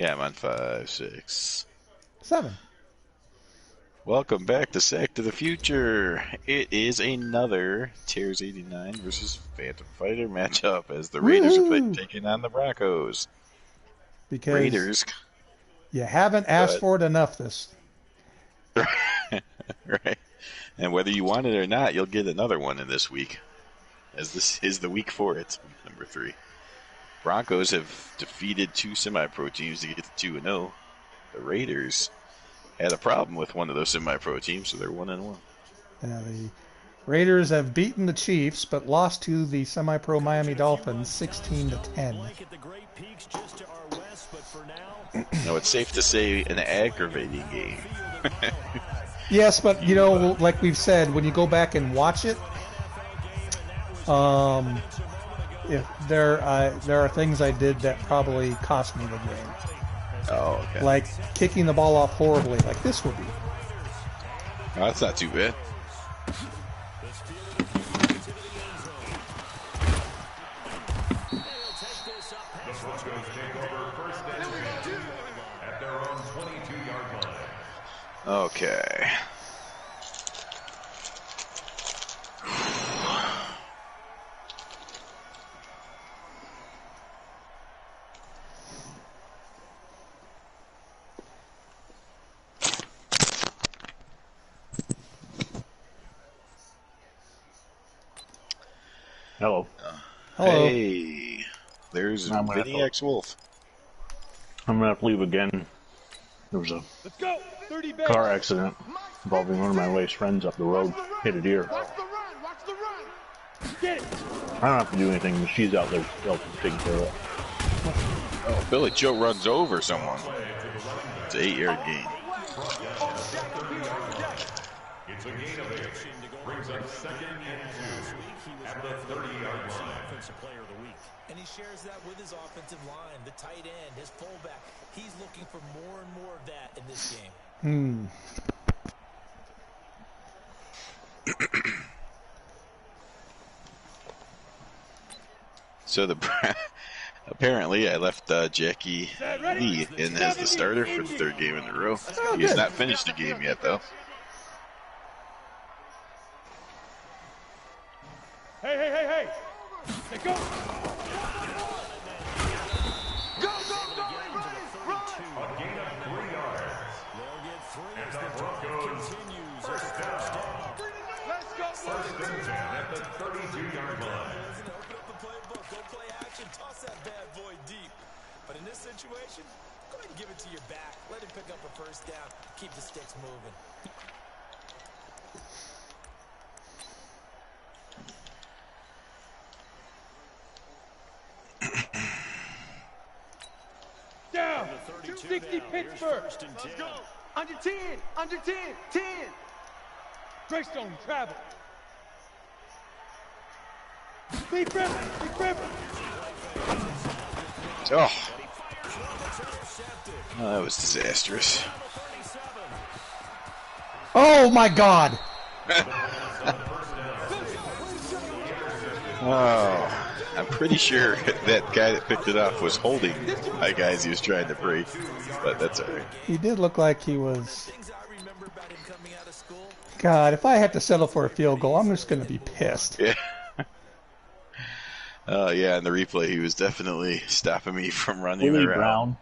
Yeah, I'm on 5, 6. 7. Welcome back to Sack to the Future. It is another Tears 89 versus Phantom Fighter matchup as the Raiders are taking on the Broncos. Because Raiders. you haven't asked for it enough this. Right. And whether you want it or not, you'll get another one in this week, as this is the week for it, week number 3. Broncos have defeated 2 semi-pro teams to get to 2-0. The Raiders had a problem with one of those semi-pro teams, so they're 1-1. The Raiders have beaten the Chiefs, but lost to the semi-pro Miami Dolphins 16-10. No, it's safe to say an aggravating game. Yes, but you know, like we've said, when you go back and watch it, if there are things I did that probably cost me the game. Oh, okay. Like kicking the ball off horribly, like this would be. Oh, that's not too bad. Okay. Hello. Hello. Hey, there's Vinny X Wolf. I'm gonna have to leave again. There was a car accident involving one of my wife's friends up the road. Hit a deer. I don't have to do anything. She's out there taking care of it. Oh, Billy Joe runs over someone. It's an 8-yard gain. It's a gain of 8. Brings up 2nd and 2 at the 30-yard line. Offensive player of the week. And he shares that with his offensive line, the tight end, his fullback. He's looking for more and more of that in this game. So apparently I left Jackie Lee in as the starter for the 3rd game in a row. He has not finished the game yet, though. Hey! Hey, go! Go! Run! A gain of 3 yards. They'll get 3 as the drive continues. First down. Let's go! First and 10 at the 32-yard line. Open up the playbook. Go play action. Toss that bad boy deep. But in this situation, go ahead and give it to your back. Let him pick up a first down. Keep the sticks moving. Down! 260 Pittsburgh! Let's go! Under 10! Under 10! 10! Greystone travel! Big River! Oh, that was disastrous. Oh my God! Oh, I'm pretty sure that guy that picked it up was holding my guys he was trying to break, but that's all right. He did look like he was. God, if I have to settle for a field goal, I'm just going to be pissed. Yeah. Yeah, in the replay, he was definitely stopping me from running Willie around.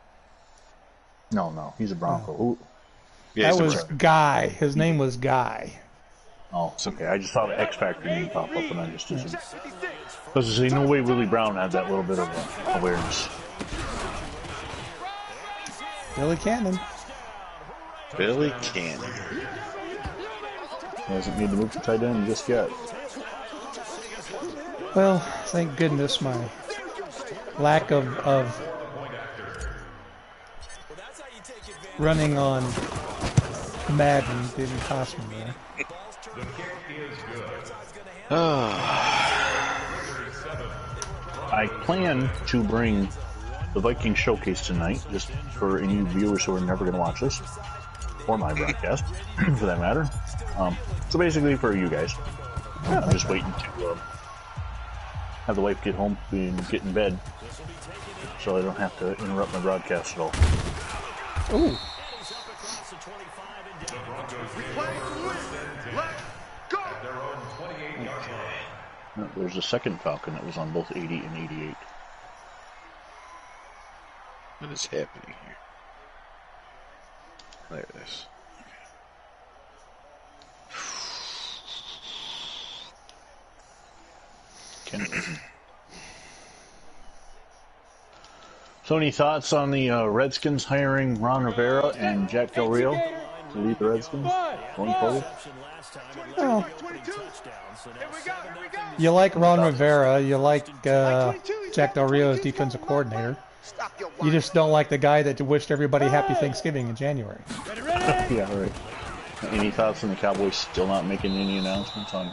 Brown? No, he's a Bronco. Who? Yeah, That was Guy. His name was Guy. Oh, it's okay. I just saw the X Factor name pop up, and I just assumed. Because there's no way Willie Brown had that little bit of awareness. Billy Cannon. Billy Cannon. He hasn't made the move to tight end just yet. Well, thank goodness my lack of running on Madden didn't cost me there. I plan to bring the Viking Showcase tonight, just for any viewers who are never going to watch this, or my broadcast, for that matter. So basically for you guys. I'm just waiting to have the wife get home and get in bed, so I don't have to interrupt my broadcast at all. Ooh. No, there's a second Falcon that was on both 80 and 88. What is happening here? There it is. So, any thoughts on the Redskins hiring Ron Rivera and Jack Del Rio to lead the Redskins going forward? Well, you like Ron Rivera, you like Jack Del Rio as defensive coordinator. You just don't like the guy that wished everybody happy Thanksgiving in January. Yeah, right. Any thoughts on the Cowboys still not making any announcements on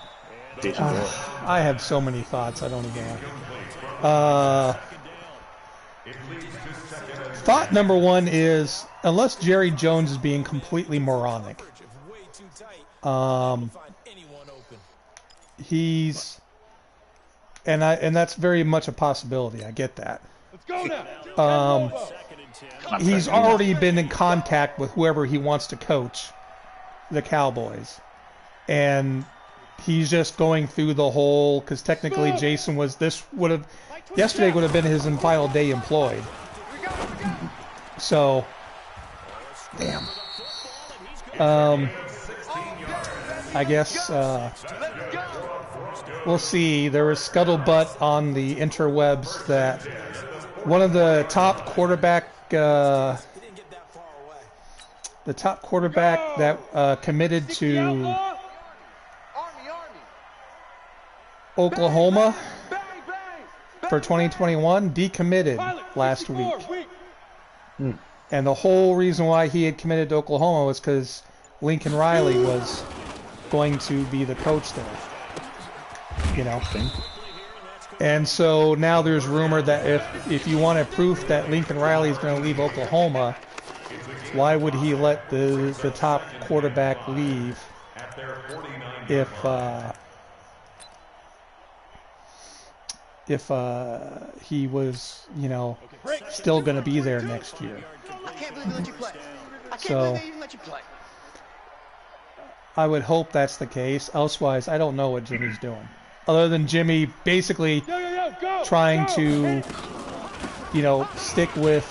Jason Garrett? I have so many thoughts, I don't even know. Thought number one is, unless Jerry Jones is being completely moronic, he's, and that's very much a possibility. I get that. He's already been in contact with whoever he wants to coach, the Cowboys, and he's just going through the whole, because technically Jason yesterday would have been his final day employed. So, damn. I guess we'll see. There was scuttlebutt on the interwebs that one of the top quarterback that committed to Oklahoma for 2021 decommitted last week. And the whole reason why he had committed to Oklahoma was because Lincoln Riley was going to be the coach there. You know. And so now there's rumor that if you wanted proof that Lincoln Riley is going to leave Oklahoma, why would he let the top quarterback leave if he was, you know, still going to be there next year? So I would hope that's the case. Elsewise, I don't know what Jimmy's doing. Other than Jimmy basically trying to, you know, stick with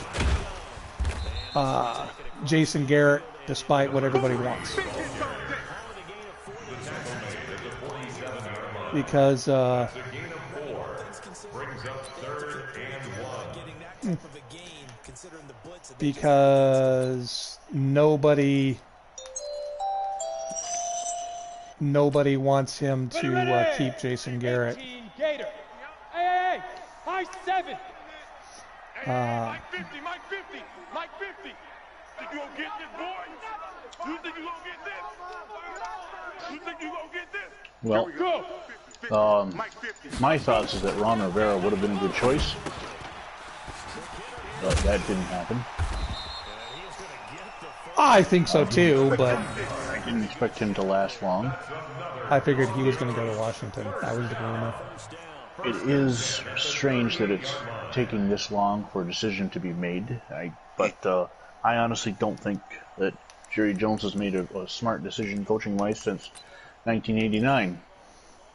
Jason Garrett despite what everybody wants. Because nobody wants him to keep Jason Garrett. Hey, high 7. Mike 50, Mike 50, Mike 50. Think you gonna get this, boy? You think you gonna get this? You think you gonna get this? Well, my thoughts is that Ron Rivera would have been a good choice, but that didn't happen. I think so too, but I didn't expect him to last long. I figured he was going to go to Washington. That was the rumor. It is strange that it's taking this long for a decision to be made. But I honestly don't think that Jerry Jones has made a smart decision coaching-wise since 1989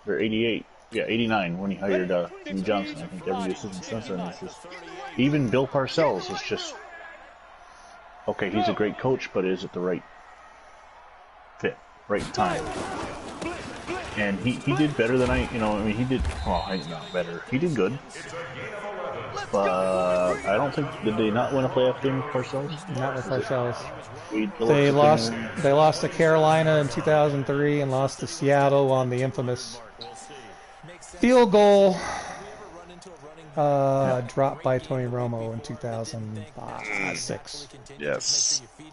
or 88. Yeah, 89 when he hired Jimmy Johnson. I think every decision since then is just. Even Bill Parcells is just. Okay, he's a great coach, but is it the right fit, right time? And he did better than he did, well, not better. He did good. But I don't think, did they not win a playoff game with Parcells? Not with Parcells. They lost to Carolina in 2003 and lost to Seattle on the infamous field goal dropped by Tony Romo in 2006. Yes. And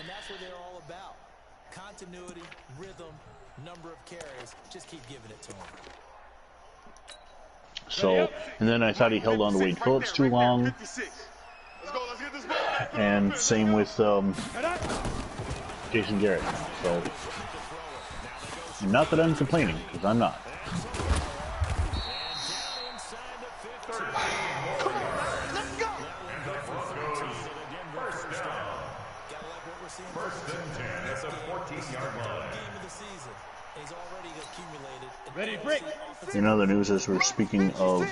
that's what they're all about. Continuity, rhythm, number of carries. Just keep giving it to them. So, and then I thought he held on to Wade Phillips too long. And same with Jason Garrett. So, not that I'm complaining, because I'm not. In other news, as we're speaking of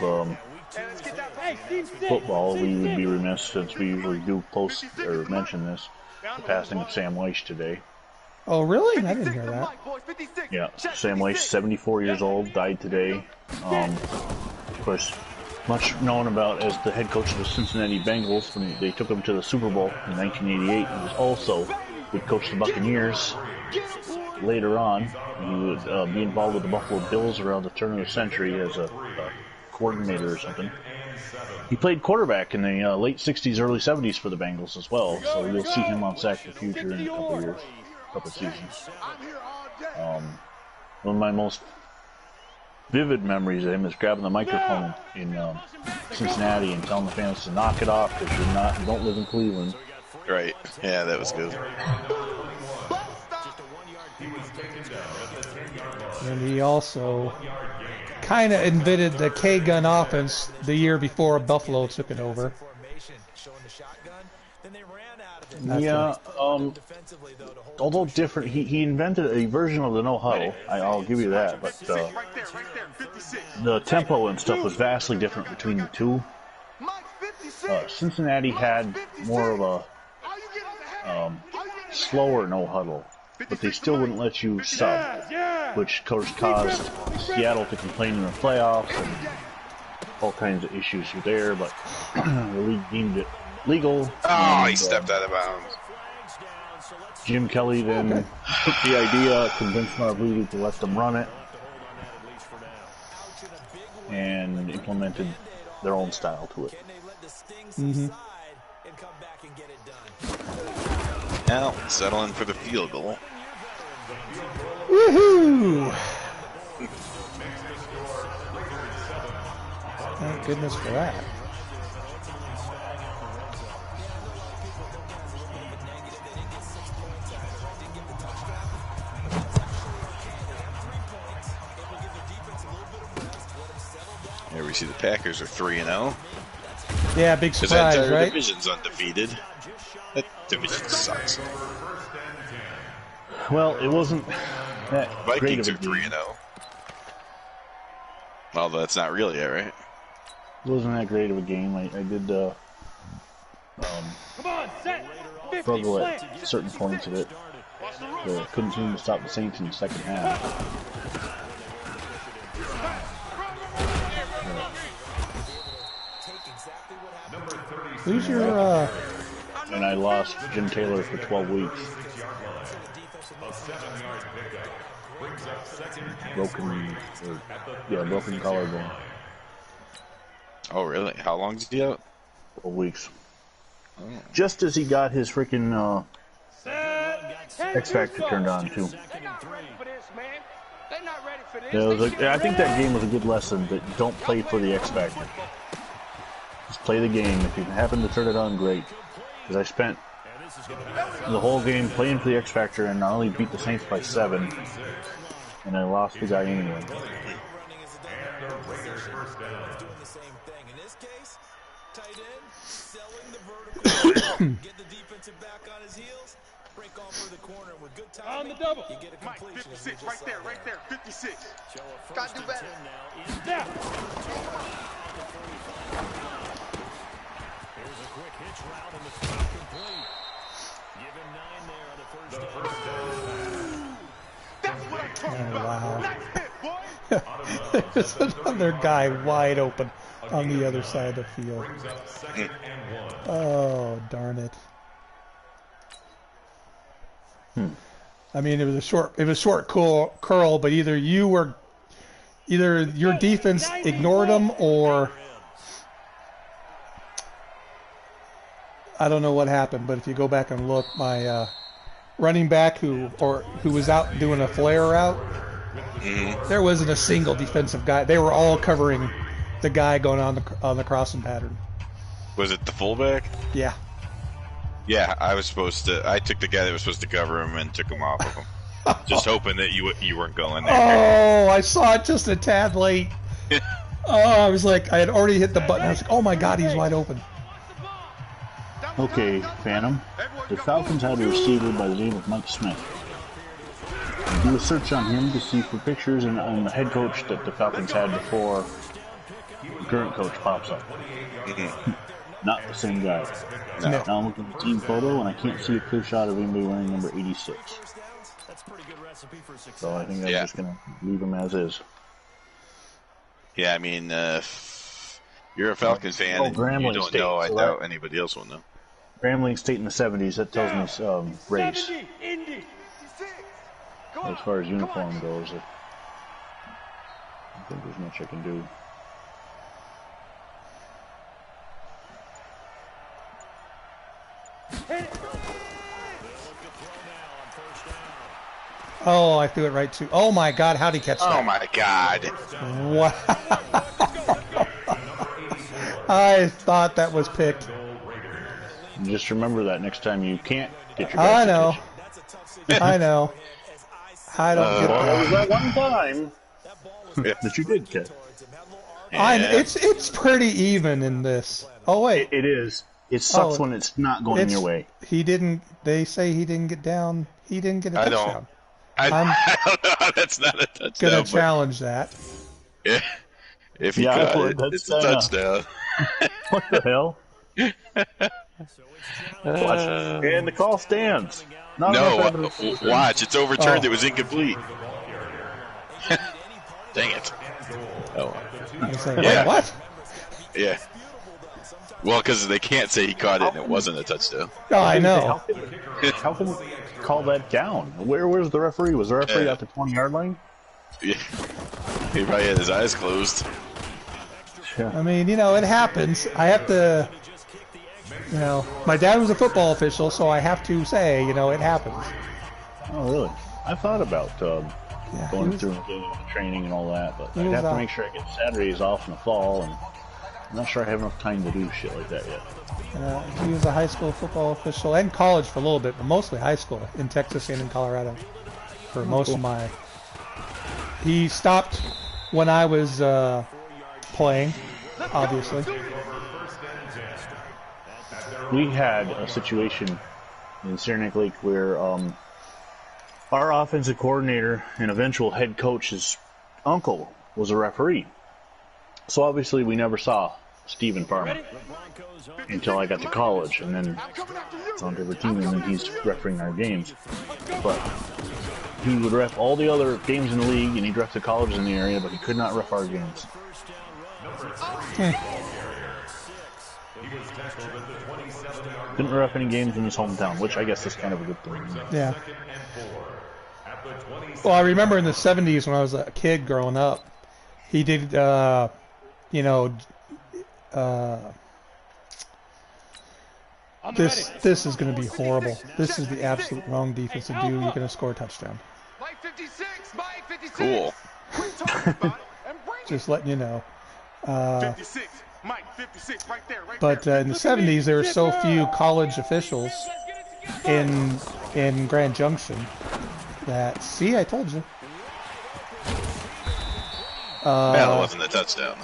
football, we would be remiss, since we usually do post or mention this, the passing of Sam Weish today. Oh, really? I didn't hear that. Yeah, Sam Weish, 74 years old, died today. Of course, much known about as the head coach of the Cincinnati Bengals when they took him to the Super Bowl in 1988. He was also would coach the Buccaneers later on. He would be involved with the Buffalo Bills around the turn of the century as a coordinator or something. He played quarterback in the late 60s, early 70s for the Bengals as well, so you'll see him on Sack the Future in a couple years, couple seasons. One of my most vivid memories of him is grabbing the microphone in Cincinnati and telling the fans to knock it off because you don't live in Cleveland. Right. Yeah, that was good. And he also kind of invented the K-gun offense the year before Buffalo took it over. Yeah, although different, he invented a version of the no-huddle, I'll give you that, but the tempo and stuff was vastly different between the two. Cincinnati had more of a slower no-huddle, but they still wouldn't let you sub, which of course caused Seattle to complain in the playoffs and all kinds of issues there, but the league deemed it legal. Oh, he stepped out of bounds. Jim Kelly then took the idea, convinced Marvudi to let them run it, and implemented their own style to it. Mm-hmm. Now, settling for the field goal. Woohoo! Thank goodness for that. Here we see the Packers are 3-0. Yeah, big Because surprise, that entire right? division's undefeated. That division sucks. Well, it wasn't that great of Vikings a are game. 3-0. Although that's not really it, right? It wasn't that great of a game. I did struggle at certain points of it. Couldn't seem to stop the Saints in the second half. Who's your, And I lost Jim Taylor for 12 weeks. Broken collarbone. Oh, really? How long did he out? 12 weeks. Oh. Just as he got his freaking X Factor turned on, too. I think that game was a good lesson that don't play for the X Factor. Just play the game. If you happen to turn it on, great. Because I spent the whole game playing for the X Factor and not only beat the Saints by 7, and I lost the guy anyway. Get the defensive back on his heels, break off for the corner with good timing. On the double. You get a Mike, completion. 56, right there, 56. Got to do better. Now. Here's a quick hitch route and the throw complete. Give him 9 there on the first down. That's what I'm talking about. wow. Nice hit, boy. There's another guy wide open on the other side of the field. Oh, darn it. I mean, it was a short curl, but either your defense ignored him, or I don't know what happened. But if you go back and look, my running back who was out doing a flare route, there wasn't a single defensive guy. They were all covering the guy going on the crossing pattern. Was it the fullback? Yeah. Yeah, I took the guy that was supposed to cover him and took him off of him. Just hoping that you weren't going there. Oh, I saw it just a tad late. I was like, I had already hit the button. I was like, oh my God, he's wide open. Okay, Phantom. The Falcons had a receiver by the name of Mike Smith. Do a search on him to see for pictures and on the head coach that the Falcons had before the current coach pops up. Not the same guy. No. Now I'm looking at the team photo and I can't see a clear shot of anybody wearing number 86. So I think I'm just going to leave him as is. Yeah, I mean, you're a Falcons fan and you don't know. I doubt anybody else will know. Grambling State in the 70s, that tells me race. As far as uniform goes, I don't think there's much I can do. Oh, I threw it right to. Oh my God, how'd he catch that? Oh my God. Wow. I thought that was picked. Just remember that next time you can't get your I know. I know. I don't get that. that. It was that one time that you did catch. It's pretty even in this. Oh wait. It is. It sucks when it's not going your way. He didn't. They say he didn't get down. He didn't get a touchdown. I don't know. That's not a touchdown. Gonna challenge that. Yeah. If he caught it, it's a touchdown. What the hell? And the call stands. Watch. It's overturned. It was incomplete. Dang it. Oh. Yeah. What? Yeah. Well, because they can't say he caught it and it wasn't a touchdown. Oh, I know. How can we call that down? Where's the referee? Was the referee at the 20-yard line? Yeah. He probably had his eyes closed. Yeah. I mean, it happens. I have to, my dad was a football official, so I have to say, it happens. Oh, really? I thought about going through and getting training and all that, but I'd have to make sure I get Saturdays off in the fall, and I'm not sure I have enough time to do shit like that yet. He was a high school football official and college for a little bit, but mostly high school in Texas and in Colorado for most of my... He stopped when I was playing, obviously. We had a situation in Saranac Lake where our offensive coordinator and eventual head coach's uncle was a referee. So obviously we never saw Stephen Farmer until I got to college, and then it's on to every team, and then he's refereeing our games. But he would ref all the other games in the league, and he'd ref the colleges in the area, but he could not ref our games. Didn't ref any games in his hometown, which I guess is kind of a good thing. Yeah. Well, I remember in the 70s when I was a kid growing up, he did, this is going to be horrible. This is the absolute wrong defense to do. You're going to score a touchdown. Cool. Just letting you know. But in the 70s, there were so few college officials in Grand Junction that, see, I told you. That wasn't a touchdown.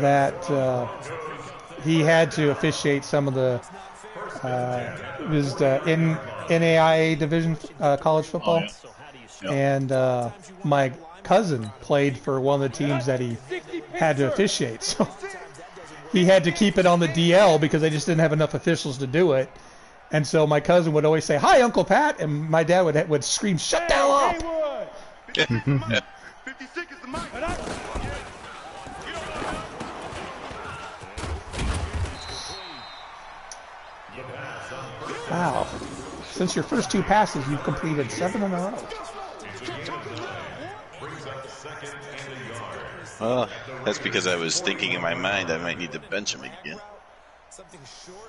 That he had to officiate some of the NAIA division college football, and my cousin played for one of the teams that he had to officiate, so he had to keep it on the DL because they just didn't have enough officials to do it. And so my cousin would always say, "Hi, Uncle Pat," and my dad would scream, "Shut the hell up!" Wow. Since your first two passes, you've completed 7 in a row. Well, that's because I was thinking in my mind I might need to bench him again.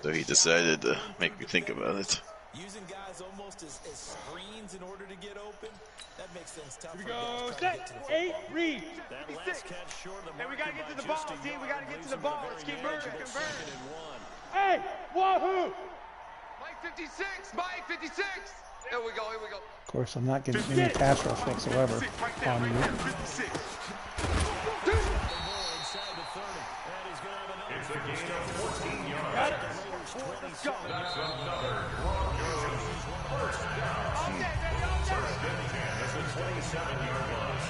So he decided to make me think about it. Using guys almost as screens in order to get open. That makes things tough. Here we go. Set. 8. Read. 56. Hey, we got to get to the ball, team. We got to get to the ball. Let's keep moving. Hey, wahoo! Mike 56. Mike 56. Here we go. Here we go. Of course, I'm not getting any pass rush whatsoever on you. Got it. Let's go. That's another Broncos first down. First and 10 at the 27-yard line.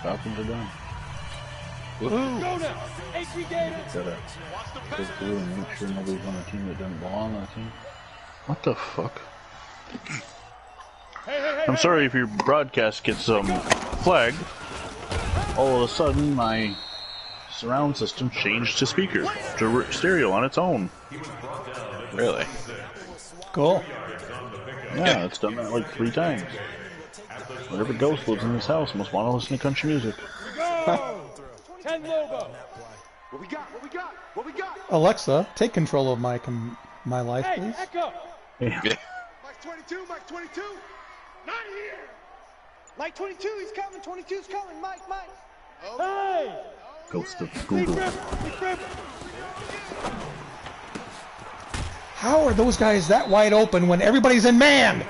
Falcons are done. Go now. HB Gators. Gotta go through and make sure nobody's on a team that doesn't belong on a team. What the fuck? I'm sorry if your broadcast gets flagged. All of a sudden, my surround system changed to speaker, to stereo on its own. Really? Cool. Yeah, it's done that like 3 times. Whenever Ghost lives in this house, must want to listen to country music. Go. 10 Lobo. What we got? What we got? What we got? Alexa, take control of my life, Hey, please. Echo. Yeah. Mike 22. Mike 22. Not here. Mike 22. He's coming. 22's coming. Mike. Hey. Ghost of Lead Google. River. Lead River. How are those guys that wide open when everybody's in man?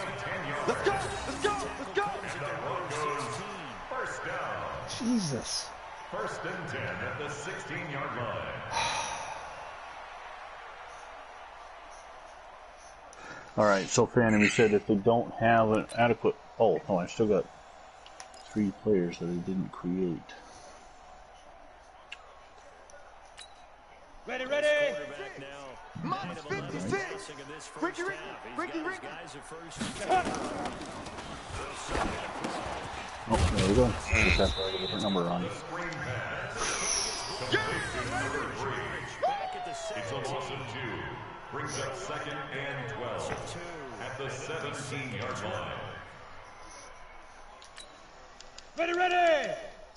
Let's go. Let's go. Let's go. First down. Jesus. First and 10 at the 16-yard line. Alright, so Fanny, we said if they don't have an adequate... Oh, no, I still got 3 players that I didn't create. Ready. Minus 56. Ricky. Oh, there we go. Just have to have a different number on. It's a loss of 2. Brings up second and 12 at the 17-yard line. Ready.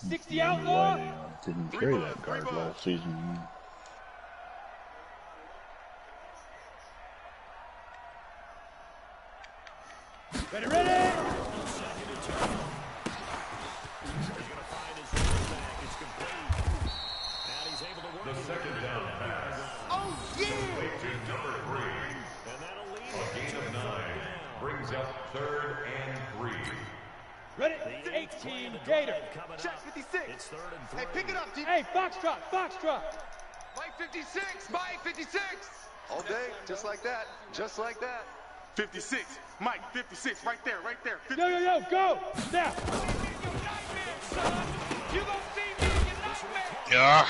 60 outlaw. Why they didn't carry that guard last season. Ready. The second down pass. Oh, yeah. Complete to number 3. A gain of 9. Brings up third and 3. Ready. 18 Gator. Check 56. Hey, pick it up, D. Hey, Foxtrot. Mike 56. All day, just like that. 56. Mike, 56, right there. 50. Yo, go. Now. You gonna see me, you know me. Yeah.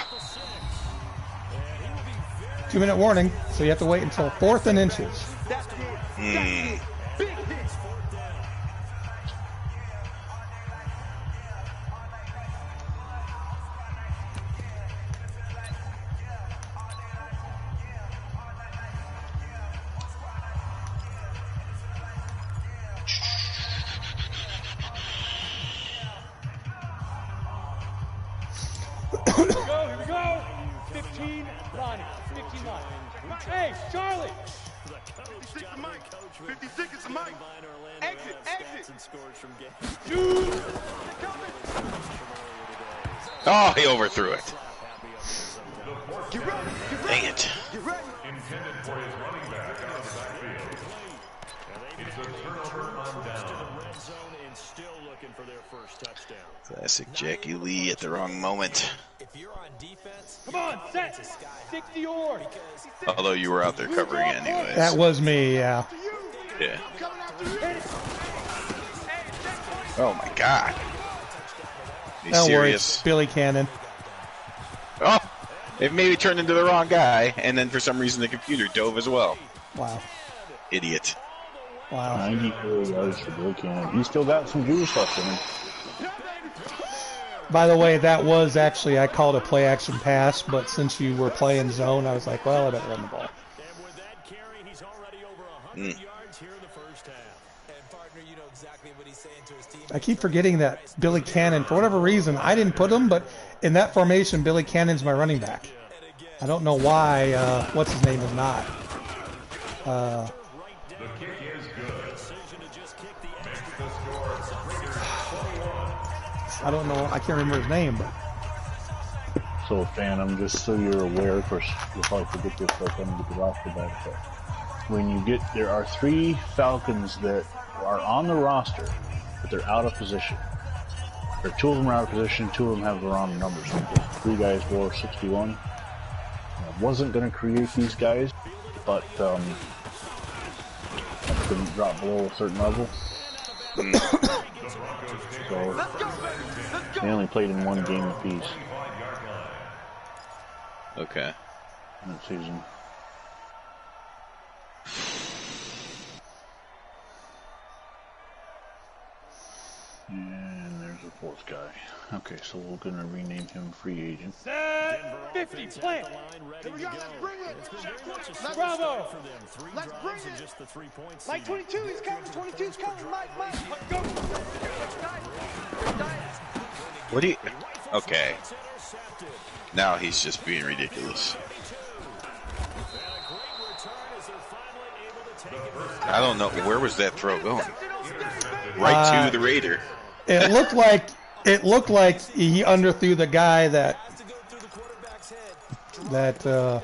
2-minute warning, so you have to wait until 4th and inches. That's it. Big hit. Here we go. 15 line. Hey, Charlie. 56 to Mike. 56 to Mike. Exit. Dude. Oh, he overthrew it. Get ready. Dang it. Intended for his running back out of the backfield. It's a turnover on down. Classic Jackie Lee at the wrong moment. If you're on defense, Come on, set. 60 or. Although you were out there covering anyways. That was me, yeah. Yeah. Oh my God. Are you Don't worry, serious? it's Billy Cannon. Oh, it maybe turned into the wrong guy, and then for some reason the computer dove as well. Wow. Idiot. Wow. 94 yards for Bill Cannon. He still got some juice left in him. By the way, that was actually, I called a play action pass, but since you were playing zone, I was like, well, I better run the ball. I keep forgetting that Billy Cannon, for whatever reason, I didn't put him, but in that formation, Billy Cannon's my running back. I don't know why, what's his name is not. The kick is good. Makes the score Raiders 21. I don't know, I can't remember his name, but So, Phantom, just so you're aware, of course, you'll probably forget this by the time you get the roster back, but when you there are 3 Falcons that are on the roster, but they're out of position. two of them are out of position, two of them have the wrong numbers. Three guys wore 61. I wasn't going to create these guys, but I couldn't drop below a certain level. So they only played in one game apiece. Okay. That season. And there's the fourth guy. Okay, so we're gonna rename him free agent. 50 plant. Here we go. Let's bring it. Bravo. Let's bring it. Mike 22 is coming. 22's coming. Mike. Go. What do you... Okay. Now he's just being ridiculous. I don't know. Where was that throw going? Right to the Raider. It looked like he underthrew the guy that the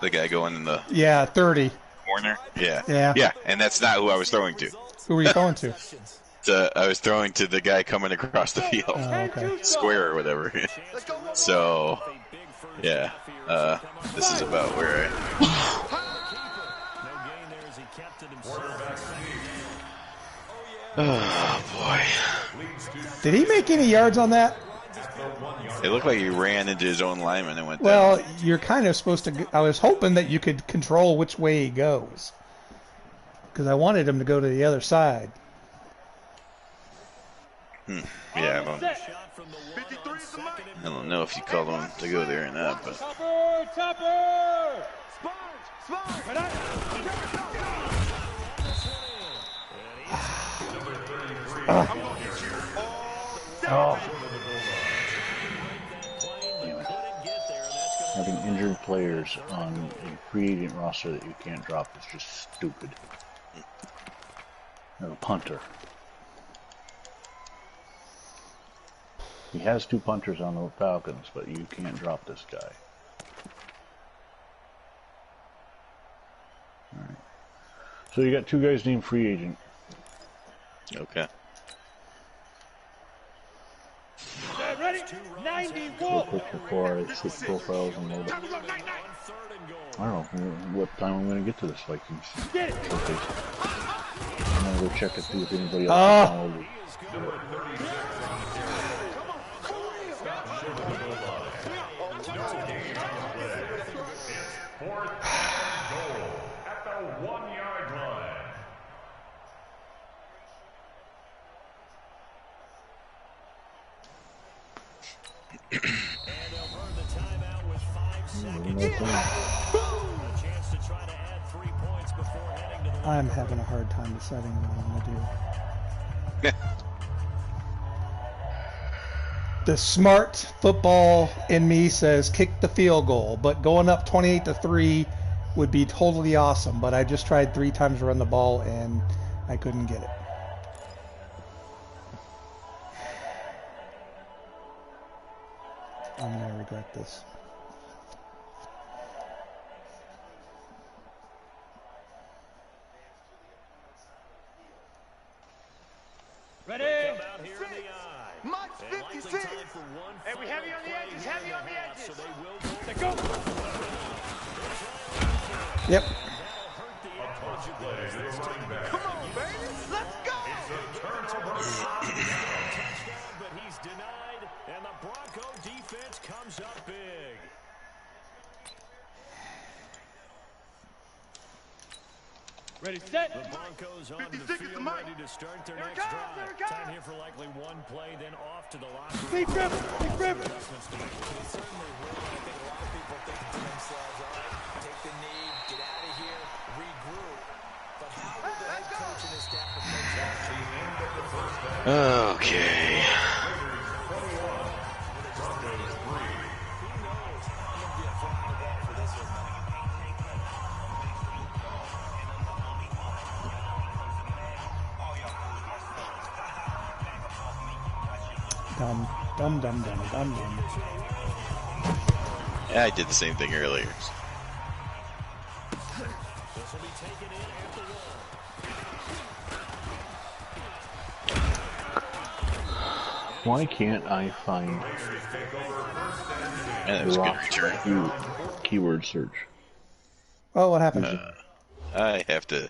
guy going in the 30 corner. Yeah, and that's not who I was throwing to. Who were you throwing to? I was throwing to the guy coming across the field, okay. square or whatever. So, yeah, this is about where I. Oh boy! Did he make any yards on that? It looked like he ran into his own lineman and went well, down. You're kind of supposed to. I was hoping that you could control which way he goes, because I wanted him to go to the other side. Yeah, I don't know if you called him to go there or not, but. Topper! Having injured players on a free agent roster that you can't drop is just stupid. A punter. He has two punters on the Falcons, but you can't drop this guy. Alright. So you got two guys named free agent. Okay. Ready? 94. We'll put before I switch profiles and load it. I don't know what time I'm going to get to this Vikings showcase. I'm going to go check it, see if anybody else has downloaded it. I'm having a hard time deciding what I'm going to do. The smart football in me says kick the field goal, but going up 28-3 would be totally awesome. But I just tried 3 times to run the ball and I couldn't get it. I'm going to regret this. Ready? Max 56. And we heavy on the edges, heavy on the edges. Let's go. Yep. Come on, baby. Let's go. But he's denied, and the Bronco defense comes up big. Ready, set. The Broncos on the 56 is the field, mic. ready to start their Here it next comes, drive. here it comes. Time here for likely one play, then off to the locker room. Big river, big river. They certainly will. I think a lot of people think to themselves, all right, take the knee, get out of here, regroup. But how will the head coach and his staff approach that? Okay. Dum. Yeah, I did the same thing earlier. Why can't I find And that was a good return. keyword search? Oh, what happened? I have to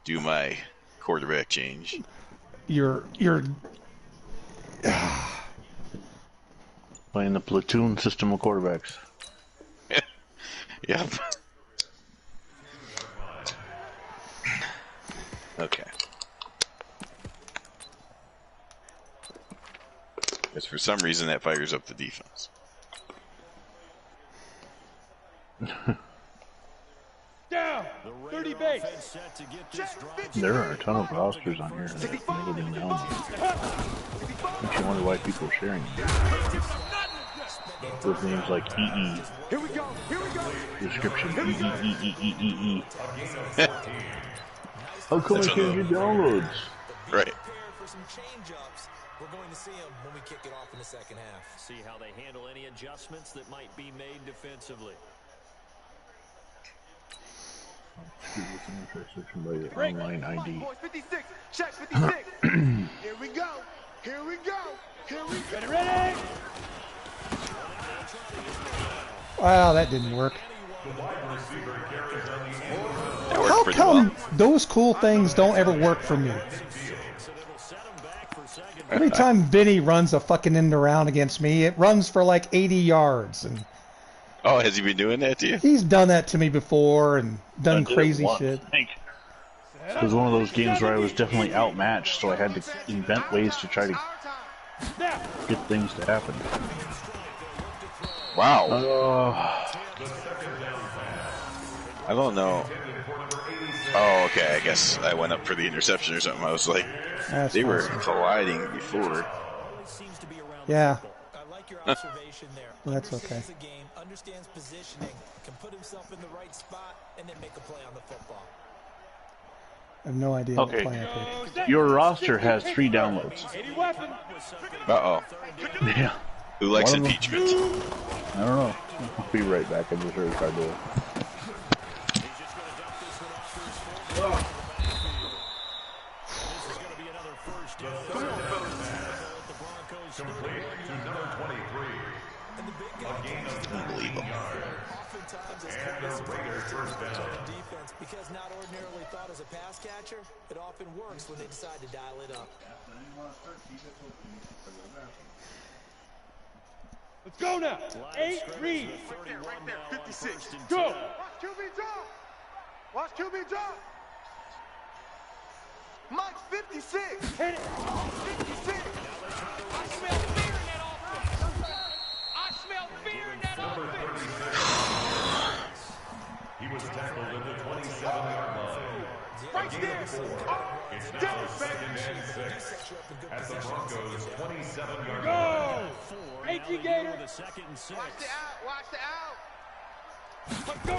do my quarterback change. You're Playing the platoon system of quarterbacks. Yep. Okay. Because for some reason that fires up the defense. Down. 30 base. There are a ton of rosters on here that have never been down. Makes you wonder why people are sharing them. With names like EE. Here we go. Here we go. Description EE. How come I can't get downloads? Right. For some change-ups. We're going to see them when we kick it off in the second half. See how they handle any adjustments that might be made defensively. Section by your online ID. Boys, 56. Check 56. Here we go. Here we go. Here we go. Ready? wow, that didn't work. That worked How pretty come well. those cool things don't ever work for me? Every time Vinny runs a fucking end around against me, it runs for like 80 yards, and Oh, has he been doing that to you? he's done that to me before and done I did it crazy once, shit. I think. It was one of those games where I was definitely outmatched, so I had to invent ways to try to get things to happen. Wow. Uh, I don't know. Oh, okay. I guess I went up for the interception or something. I was like, That's they were awesome. colliding before. Yeah, I like your observation there. that's okay. Understands the game, understands positioning, can put himself in the right spot, and then make a play on the football. I have no idea what Okay. play I picked. your roster has 3 downloads. 80 weapon. Uh-oh. Yeah. Who likes One of them- impeachment? I don't know. I'll be right back. I just heard a car door. Complete to number 23. Unbelievable. And a Raider first down. Defense, because not ordinarily thought as a pass catcher, it often works when they decide to dial it up. Let's go now. 8 read. Right there. 56. Go. Watch QB drop. Watch QB drop. Mike 56. Hit it. 56. I smell fear in that offense. I smell fear in that offense. He was tackled at the 27-yard line. Right there. It's now second and 6 at the Broncos' 27-yard Go. line. 18 Gator. The second and 6. Watch the out. Watch the out. Let's go.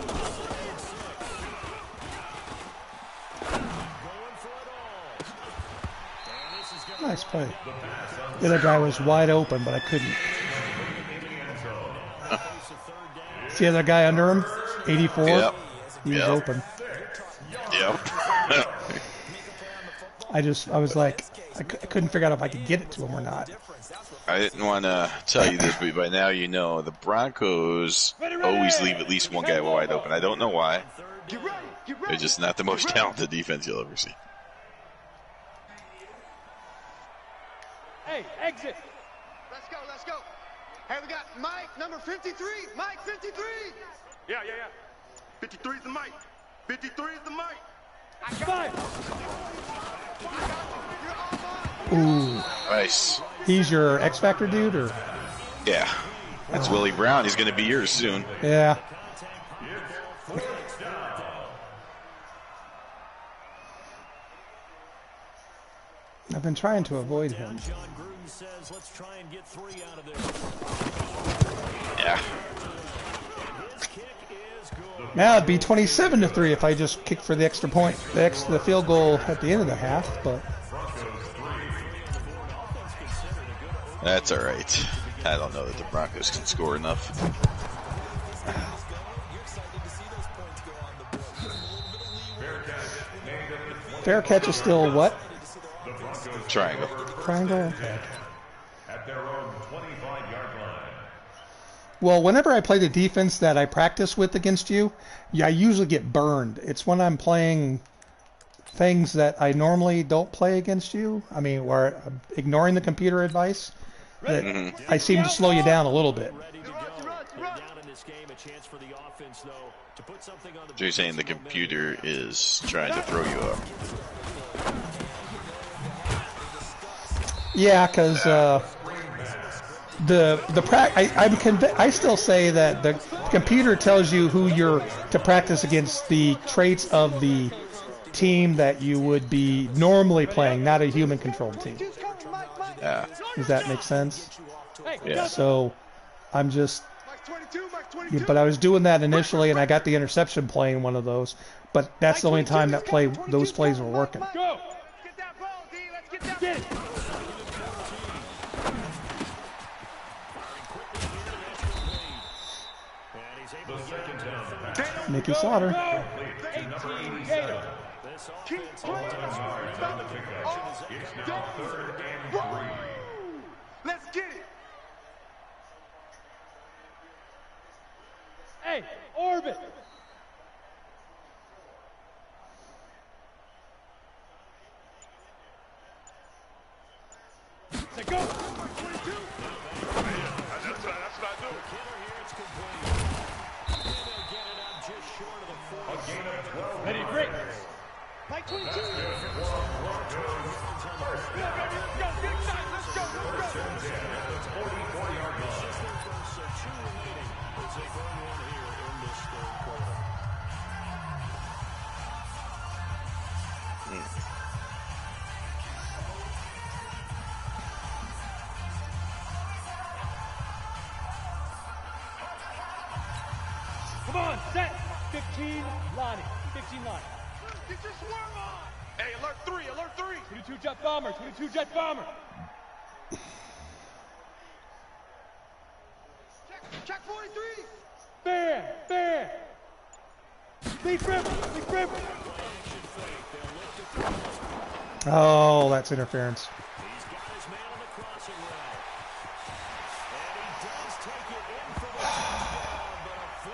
Nice play. The other guy was wide open, but I couldn't. See the other guy under him? 84? Yep. He was Yep. open. Yep. I was like, I couldn't figure out if I could get it to him or not. I didn't want to tell you this, but by now you know the Broncos always leave at least one guy wide open. I don't know why. Get ready. Get ready. They're just not the most talented defense you'll ever see. Hey, exit. Let's go. Let's go. Hey, we got Mike, number 53. Mike 53. Yeah. 53 is the Mike. 53 is the Mike. Five. Ooh. Nice. He's your X Factor dude, or? Yeah. That's Willie Brown. He's going to be yours soon. Yeah. I've been trying to avoid him. John Gruden says, let's try and get 3 out of there. Yeah. His kick is good. Now it'd be 27-3 if I just kicked for the extra point, the field goal at the end of the half, but That's all right. I don't know that the Broncos can score enough. fair catch is still what? Triangle. Triangle? Okay. at their own 25-yard line. Well, whenever I play the defense that I practice with against you, I usually get burned. It's when I'm playing things that I normally don't play against you. I mean, where I'm ignoring the computer advice, that I seem to slow you down a little bit. So you're saying the computer is trying to throw you up? Yeah, because I still say that the computer tells you who you're to practice against, the traits of the team that you would be normally playing, not a human-controlled team. Yeah. Does that make sense? Yeah. So I'm just... Yeah, but I was doing that initially, and I got the interception playing one of those. But that's the only time that those plays were working. Go. Get that ball, D. Let's get that. Mickey Slaughter. Let's get it. Hey, orbit. Say go. That's what I do. Ready, great. Like 22. Let's go. Big time. Let's go. Come on, set. 15, Lonnie. 15 line. Get your swarm on. Hey, alert 3. 22 jet bomber. 22 jet bomber. Check 43. Bam. Leaf river. Oh, that's interference.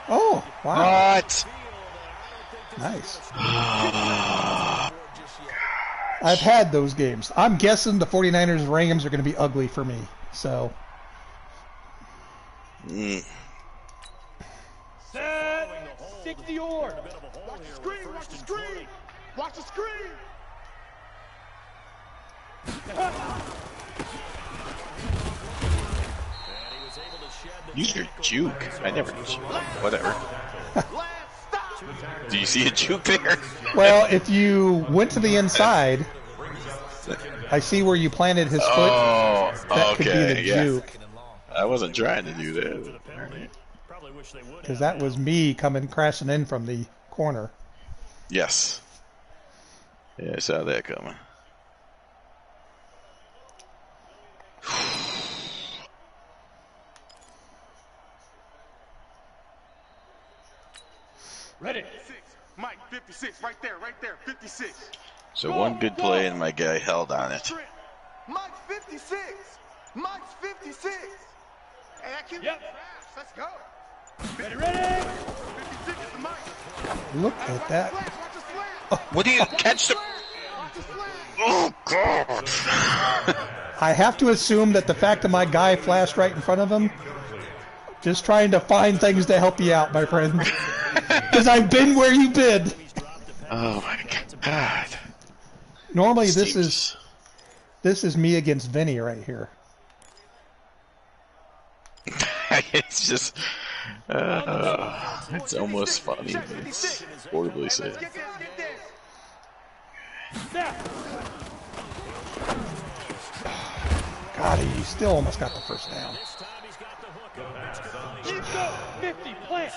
Oh, wow. What? Nice. I've had those games. I'm guessing the 49ers and Rams are going to be ugly for me. So. Set. 60 or. Watch the screen. Watch the screen. Use your juke. I never did. Whatever. Do you see a juke there? Well, if you went to the inside, I see where you planted his foot. Oh, that could be the yeah. juke. I wasn't trying to do that. Because that was me coming crashing in from the corner. Yes. Yeah, I saw that coming. Ready. Mike, 56, right there, 56. So one good play and my guy held on it. Mike's 56. Mike's 56. Hey, that kid Yep. fast. Let's go. Ready. 56 is the Mike. Look at that. Watch the slam. What do you catch the? Watch the slam. Oh God! I have to assume that the fact that my guy flashed right in front of him, just trying to find things to help you out, my friend. Because I've been where you've been. Oh my God! Normally this is me against Vinny right here. It's just, it's almost funny. But it's horribly sad. Get this. God, he still almost got the first down. Keep going. 50, plant.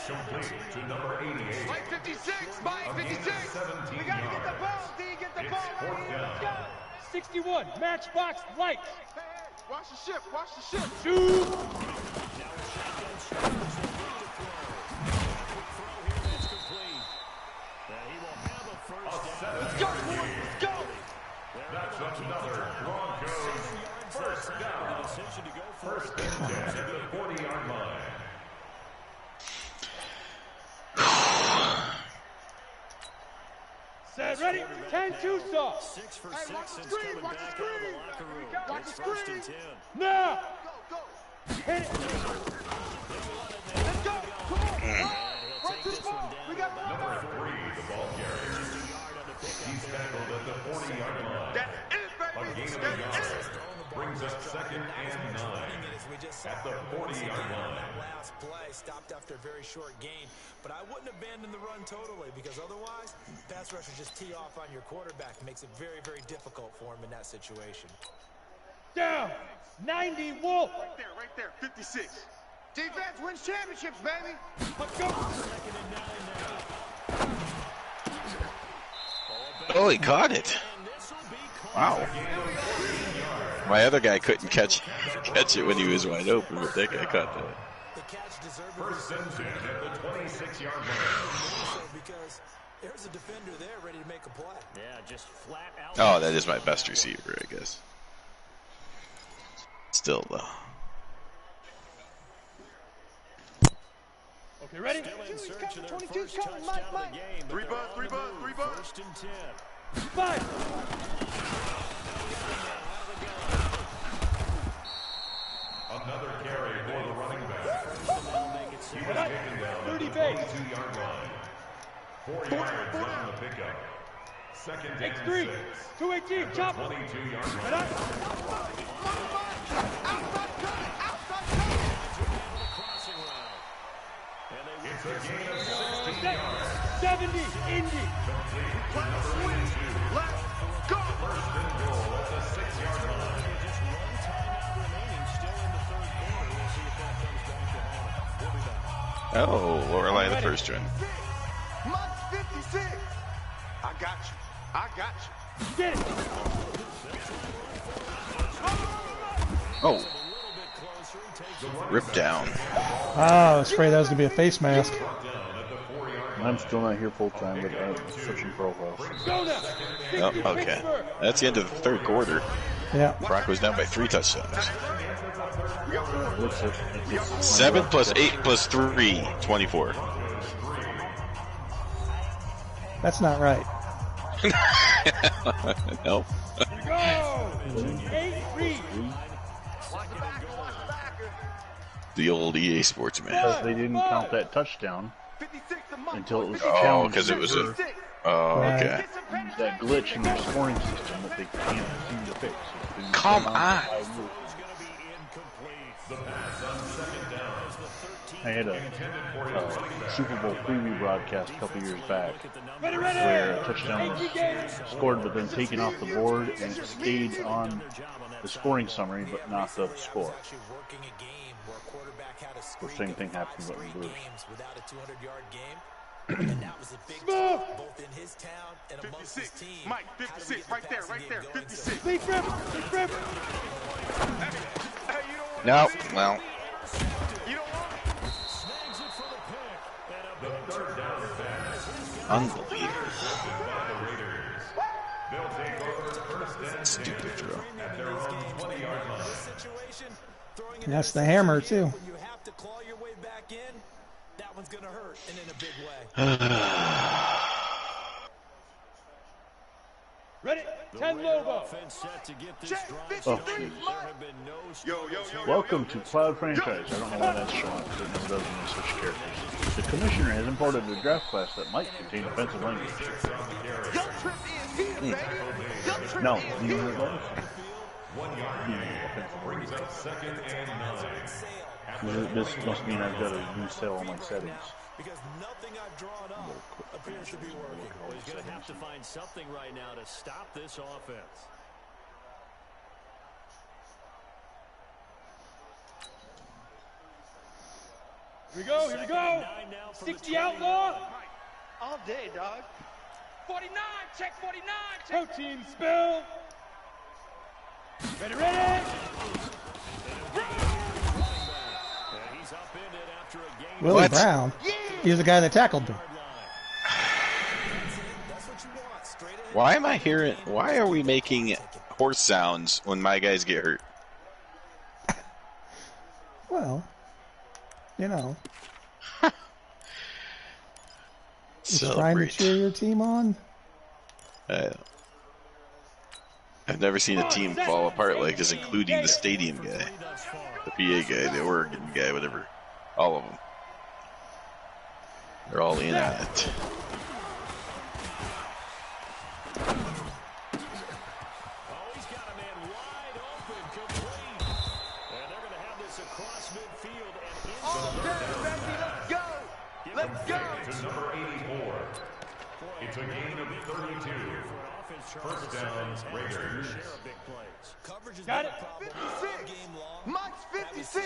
Mike 56. Mike 56. We got to get the ball, D. Get the ball right here. Let's go. 61, matchbox light. Hey, watch the ship. Watch the ship. Shoot. Let's go, boys. Let's go. another Broncos first down. First and 10 at the 40-yard line. Set, ready, 10-2 stop. 6 for 6 Hey, watch the since screen, coming watch the back out of screen. the locker room. Watch It's the first and screen. 10. Now, Go. hit it. Let's go. Come on. He'll Right take to the this one ball. down We to got about Number 3, the ball carrier. just a yard on the pickup. He's tackled at the 40-yard line. That's it, A baby. gain of a That's yard. it. Brings up second and 9 at the 40-yard line. That last play stopped after a very short gain, but I wouldn't abandon the run totally because otherwise, pass rushers just tee off on your quarterback. It makes it very, very difficult for him in that situation. Down, 90 Wolf. Right there, 56. Defense wins championships, baby. Let's go. Oh, he caught it. Wow. My other guy couldn't catch it when he was wide open, but that guy caught that. The catch deserved First and 10 at the 26-yard line. because there's a defender there ready to make a play. Yeah, just flat out. Oh, that is my best receiver, I guess. Still, though. Okay, ready? Still in search of their 22's first coming, touchdown Mike, of the game. but Three they're buzz, on three the buzz, move. three buzz. First and 10. 5. Another carry for the running back. He was taken down at 30 the base. 22-yard line. 4 yards on the pickup. Second and X3, 6. 218, chop. 22-yard Set line. up. Crossing route. And they It's a gain of 16 yards. 70, Indy. Complete to number 82. Let's go. First and goal at the 6-yard line. just one timeout remaining still in the third quarter. We'll see if that comes back to haunt them. We'll be back. Oh, Lorelei the first run. Mike 56. I got you. I got you. Get it. Oh, ripped down. Oh, I was afraid that was going to be a face mask. I'm still not here full time, but I'm switching profiles. Go now. Oh, okay. That's the end of the third quarter. Yeah. Broncos down by 3 touchdowns. Looks like 7 plus 8 plus 3, 24. That's not right. Nope. Go. 8-3. The old EA Sports man. because they didn't count that touchdown 56 to Mike. until it was Oh, challenged because it was a. for Oh, okay. that glitch in their scoring system that they can't seem to fix. It's been Come going on. for 5 years. The pass on second down. I had a Super Bowl preview broadcast a couple years back Ready, ready. where a touchdown was scored but then taken off the board and it stayed on the scoring summary but not the score. Actually working a game where a quarterback had a The streak same of thing 5 happened with straight Bruce. games without a 200-yard game. And that was a big deal, both in his town and amongst his 56. team. Mike, How do we 56. get the Right there, passing right game there. going? 56. Leaf river. Leaf river. Hey, you don't want No, to see it. well, You don't want it. Snags it for the pick. And a The third down pass unbelievable. by the Raiders. They'll take over first and 10 Stupid throw. at their own 20-yard line. Situation, throwing an And that's the interception hammer, here too. when you have to claw your way back in, that one's going to hurt, and in a big way. Ready. 10 Lobo. offense set to get this Check drive 53, started. There Mike. have been no Yo, yo, yo. Welcome to Cloud Franchise. I don't know why that's showing because it never does when you switch characters. The commissioner has imported a draft class that might contain offensive language. Young Trip is here, baby. Young Trip No, is these here. are those. 1 yard gain brings up second and 9. This must mean I've got to reset all my settings. Because nothing I've drawn up appears to be working. Well, he's going to have to find something right now to stop this offense. Here we go. Here we go. 60 outlaw. All day, dog. 49. Check 49. Check. Protein spill. Ready, ready. He's upended after a gain. Willie What? Brown. He's the guy that tackled him. That's what you want. Straight ahead. Why am I hearing? Why are we making horse sounds when my guys get hurt. Well, you know. Just trying to cheer your team on. I've never seen a team fall apart like this, including the stadium guy, the PA guy, the Oregon guy, whatever. All of them. They're all in on it. Let's go! To number 84. It's a gain of 32. First down, Raiders. Got it. 56. Mike's 56.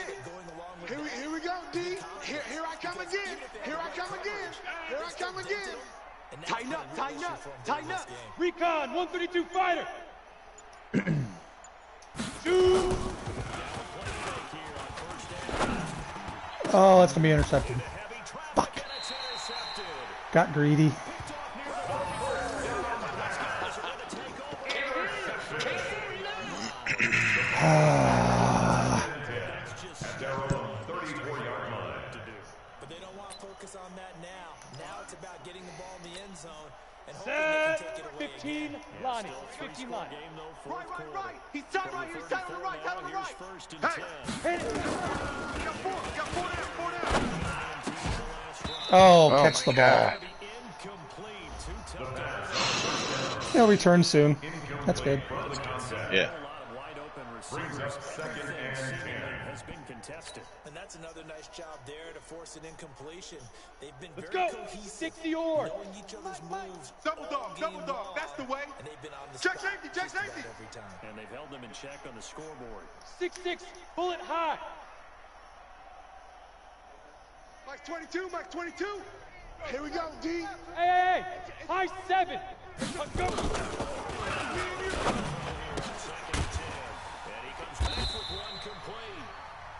Here we go, D. Here I come again. Here I come again. Here I come again. Tighten up, tighten up, tighten up. Recon, 132 fighter. Two. Oh, that's going to be intercepted. Fuck. Got greedy. But they don't want to focus on that now. Now it's about getting the ball in the end zone and hoping Set. they can take it away 15 again. Lonnie. 15 Lonnie. Right. He's tight right. He's tight on the right. Tight on the right. Hey. Hit it. Got four down. Oh, catch the ball. He'll return soon. That's good. Yeah. Brings up second and 10. Has been contested. And that's another nice job there to force an incompletion. They've been Let's very go. cohesive, 60 yard. knowing each other's moves. Double dog. That's the way. And they've been on the Check spot safety, just check about safety. every time. And they've held them in check on the scoreboard. 6-6. Bullet high. Mike 22. Here we go, D. Hey. High 7. Let's go. And he comes back with one complete.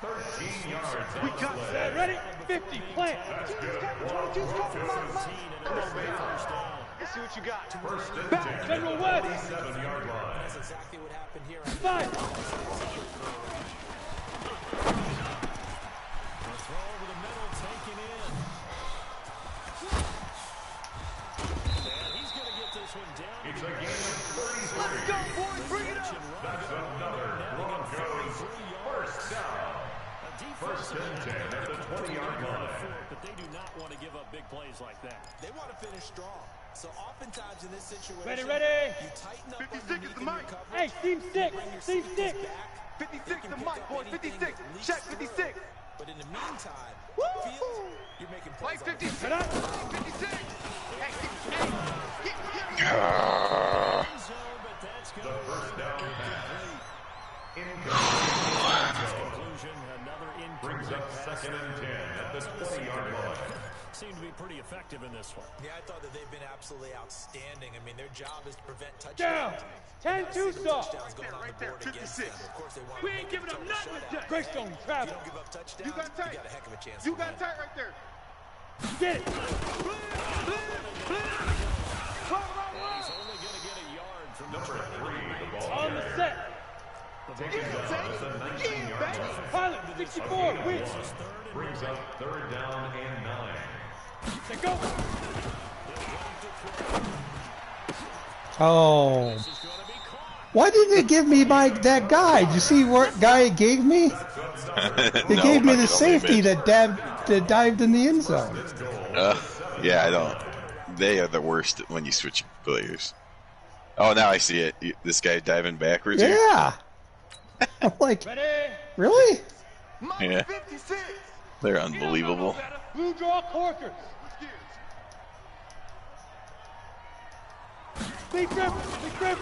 13 yards. We got Set. Ready? 50. Plant. Let's see what you got. First and 10. General West. 7-yard line. That's exactly what happened here. 5. The throw over the middle, taken in. And he's going to get this one down. It's a gain of 33. Let's go, boys. Bring it up. That's another Broncos first down. First and 10 at the 20-yard line. But they do not want to give up big plays like that. They want to finish strong. So oftentimes in this situation, Ready. you tighten up 56 is the mic. Hey, team 6. Team 6. 56 the mic, boys. 56. Check 56. But in the meantime, Woo! you're making Mike plays. 56. Get up. 56. Hey. Get But that's The going to first down pass. conclusion. Another Brings up second and 10 at the 20-yard line. Seemed to be pretty effective in this one. Yeah, I thought that they've been absolutely outstanding. I mean, their job is to prevent Down. touchdowns. 10-2 stop. Touchdowns going on the board against them. Of course, they want We to ain't make it giving up total nothing shutout. today. Greystone If you travel. don't give up touchdowns, You got tight. got a heck of a chance. You to got win. tight right there. Get it. And he's only going to get a yard from Number 3, the ball On the carrier. set. Taken down at the 19-yard line. Pilot. 64. Win. Brings up third down and 9. Let go. Oh. Why didn't it give me that guy? Did you see what guy it gave me? It No, gave me I the can only safety admit. that dived in the end zone. Yeah, I don't. They are the worst when you switch players. Oh, now I see it. This guy diving backwards here. Yeah. I'm like, Ready. really? Mike Yeah. 56. They're unbelievable. Blue draw corkers. Big grip. Big grip.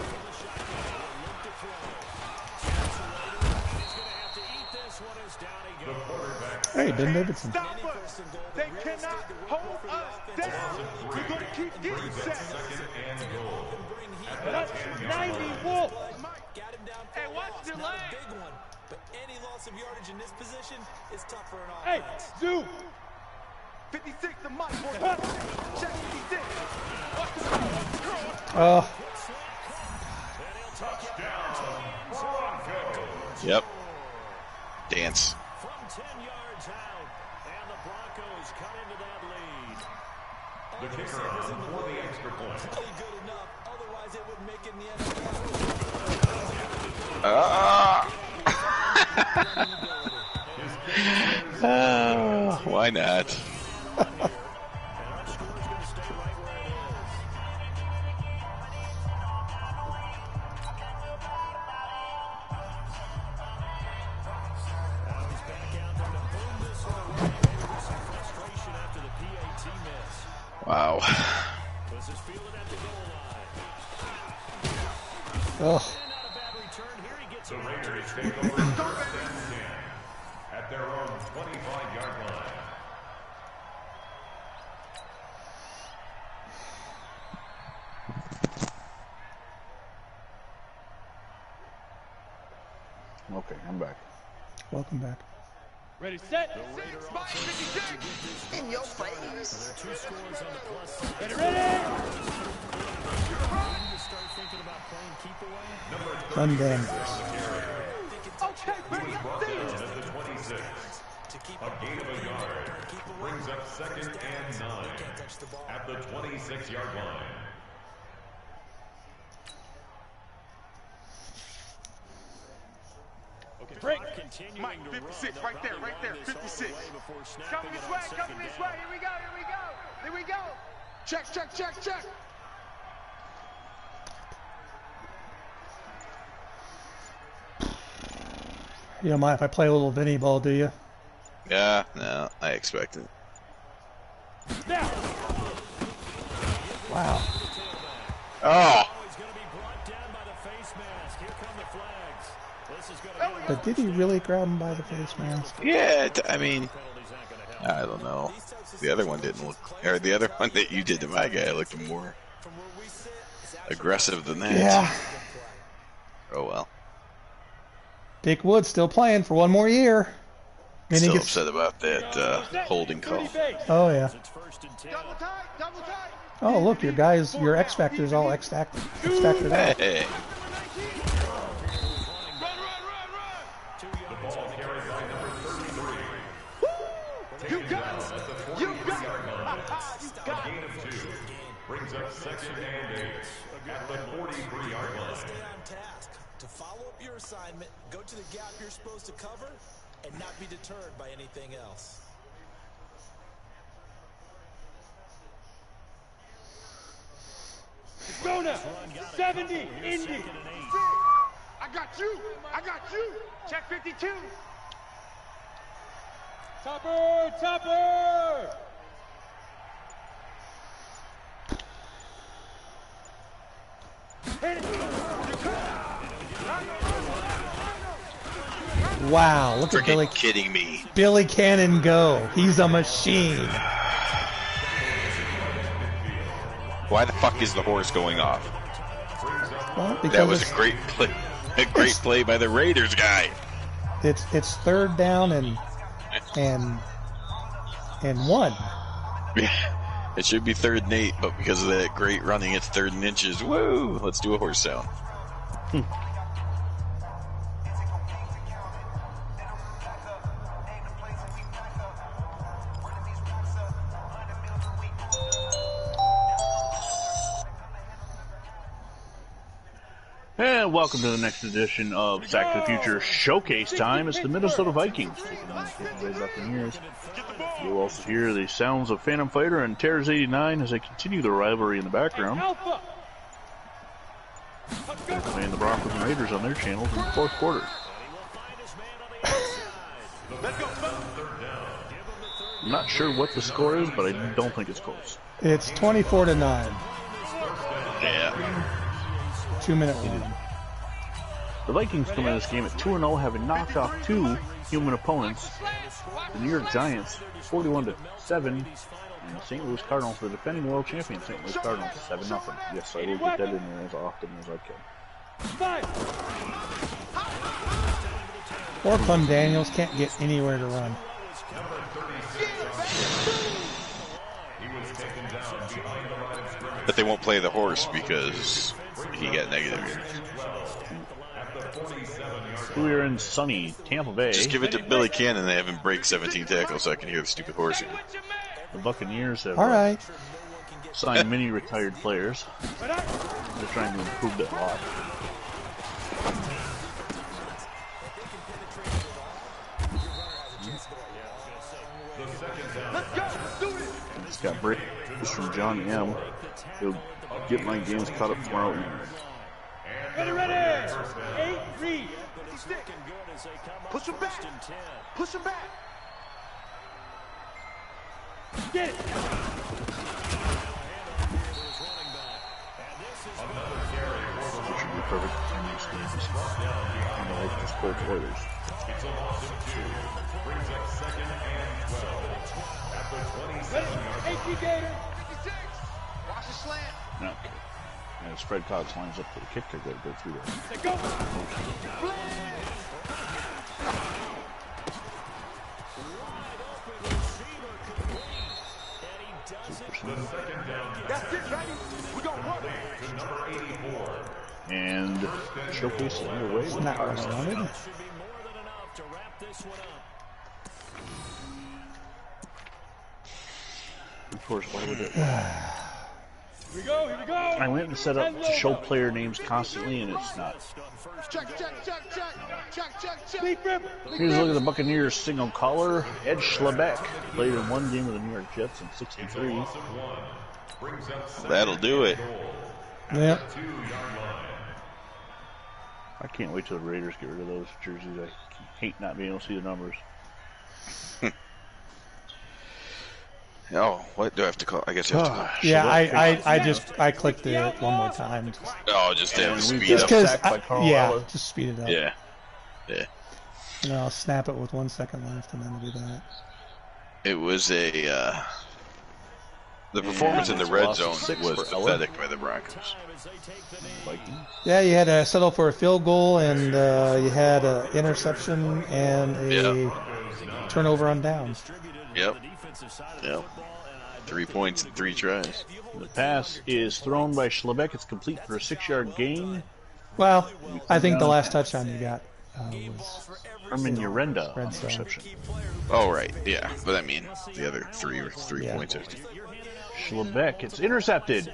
Hey, Ben Davidson. Stop us. They cannot hold us down. We're going to keep getting set. Second and goal. That's 90 Wolf. Got him down for Hey, a watch loss. the Not a leg. big one, but any loss of yardage in this position is tough for an Hey, offense. Zoo. 56 the mic, boys. Huh. Check 56. Watch the Oh, Touchdown. Yep. Dance. From 10 yards out, and the Broncos cut into that lead. The kicker on for the extra point. Good enough, otherwise it would make it in the NFL. Why not? Wow. Ugh. The Raiders take over 3rd and 10 at their own 25-yard line. Okay, I'm back. Welcome back. Ready, set. In your face. Ready, ready. Run Daniels. Okay, bring it Brought down at the 26. A gain of a yard. Brings up 2nd and 9 at the 26-yard line. Break. Mike, 56, right there, 56. Coming this way, coming this way. Here we go, here we go, here we go. Check, check, check, check. You don't mind if I play a little Vinny ball, do you? Yeah, no, I expect it. Now. Wow. Oh! But did he really grab him by the face mask? Yeah, I mean, I don't know. The other one didn't look, or the other one that you did to my guy looked more aggressive than that. Yeah. Oh well. Dick Wood's still playing for one more year. Then Still he gets... upset about that holding call. Oh yeah. Double tight, double tight. Oh look, your X Factor's all X Factored out. Hey. You got it. You got it. A gain of 2. Brings up 2nd and 8 at the 43-yard line. Stay on task. To follow up your assignment, go to the gap you're supposed to cover, and not be deterred by anything else. Go now. 70, Indy. I got you. I got you. Check 52. Topper, topper. Hit it. Wow, look at Billy. Kidding me. Billy Cannon go. He's a machine. Why the fuck is the horse going off? Well, because That was a great play. A great play by the Raiders guy. it's 3rd down and 1. It should be 3rd and 8, but because of that great running, it's 3rd and inches. Woo! Let's do a horse sound. And welcome to the next edition of Back to the Future Showcase Time. It's the Minnesota Vikings taking on the Tampa Bay Buccaneers. You'll also hear the sounds of Phantom Fighter and Terrors 89 as they continue the rivalry in the background. Playing the Broncos and Raiders on their channels in the 4th quarter. I'm not sure what the score is, but I don't think it's close. It's 24-9. Yeah. 2-minute warning. The Vikings come in this game at 2-0, having knocked off 2 human opponents. The New York Giants, 41-7, and the St. Louis Cardinals, the defending world champion St. Louis Cardinals, 7-0. Yes, I will get that in there as often as I can. Poor Clem Daniels can't get anywhere to run. But they won't play the horse because he got negative. At the 47-yard We are in sunny Tampa Bay. Just give it to Billy Cannon. They have him break 17 tackles so I can hear the stupid horse. The Buccaneers have All right. signed many retired players. They're trying to improve that lot. Just got breaks from John M. He'll get my games caught up tomorrow evening. Ready. 8, read. Push him back. Push him back. Get it. Which would be perfect in these games. And the Lakers Colts Oilers. It's a loss of 2. Brings up 2nd and 12. At the 27-yard line. Gator. 56. Watch the slant. Okay. And as Fred Cox lines up for the kick, they're going to go through there. Let's go. That's it, baby. We're going to work. To number 84. And showcase is underway. It's not what I wanted. Should be more than enough to wrap this one up. Of course, why would it? Here we go. I went and set up to show player names constantly, and it's not. Check. Deep rip. Here's a look at the Buccaneers single caller. Ed Schlebeck played in one game with the New York Jets in '63. Loss of 1. Brings up 2nd That'll do it. Yep. 2-yard line. I can't wait till the Raiders get rid of those jerseys. I hate not being able to see the numbers. Oh, what do I have to call? I guess I have to call. Yeah, I clicked it one more time. Oh, just to have And the we've speed got up. Because sacked by Carl yeah, Eller. just speed it up. Yeah. And then I'll snap it with 1 second left, and then I'll do that. It was a. The performance in the red loss of zone 6 was for Eller. pathetic by the Broncos. Vikings. Yeah, you had to settle for a field goal, and you had an interception and a turnover on downs. Yep. 3 points in 3 tries. The pass is thrown by Schlebeck. It's complete for a 6-yard gain. Well, I think the last touchdown you got was Herman Urenda on Red the zone. reception. Oh, right. Yeah. But I mean, the other 3 were 3 Yeah. points. Schlebeck, it's intercepted.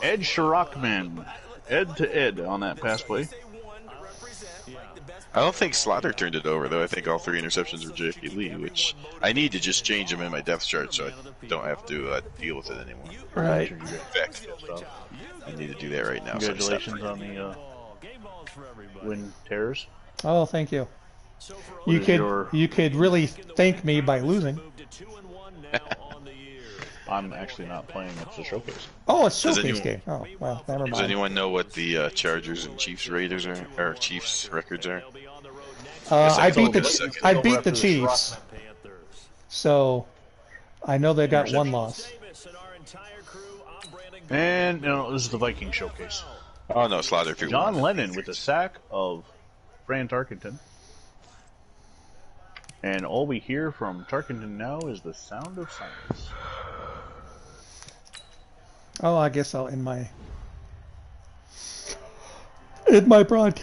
Ed Shirachman. Ed to Ed on that pass play. I don't think Slaughter turned it over, though. I think all 3 interceptions were J.P. Lee, which I need to just change them in my depth chart so I don't have to deal with it anymore. right. In fact, I need to do that right now. Congratulations on the win terrors. Oh, thank you. What is your- You could really thank me by losing. I'm actually not playing. It's a showcase. Oh, it's Does showcase anyone- game. Oh, well, never Does mind. anyone know what the Chargers and Chiefs Raiders are, or Chiefs records are? I It's all beat the good second. I beat the After Chiefs, so I know they got one loss. And no, this is the Viking showcase. Oh no, Slaughter threw John one. Lennon with a sack of Fran Tarkenton. And all we hear from Tarkenton now is the sound of silence. Oh, I guess I'll end my broadcast.